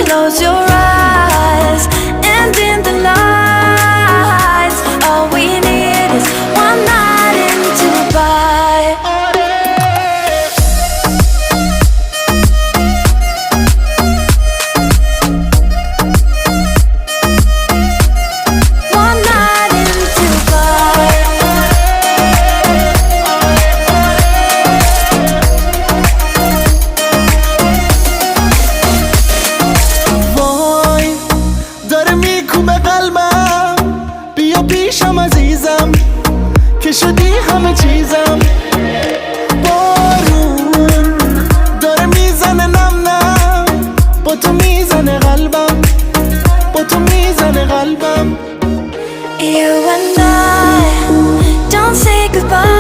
Close your eyes, and in the lights, all we need is one night in Dubai. One night in Dubai. وای داره میکوبه قلبم، بیا پیشم عزیزم که شدی همه چیزم. بارون داره میزنه نم نم، با تو میزنه قلبم، با تو میزنه قلبم. You and I don't say goodbye.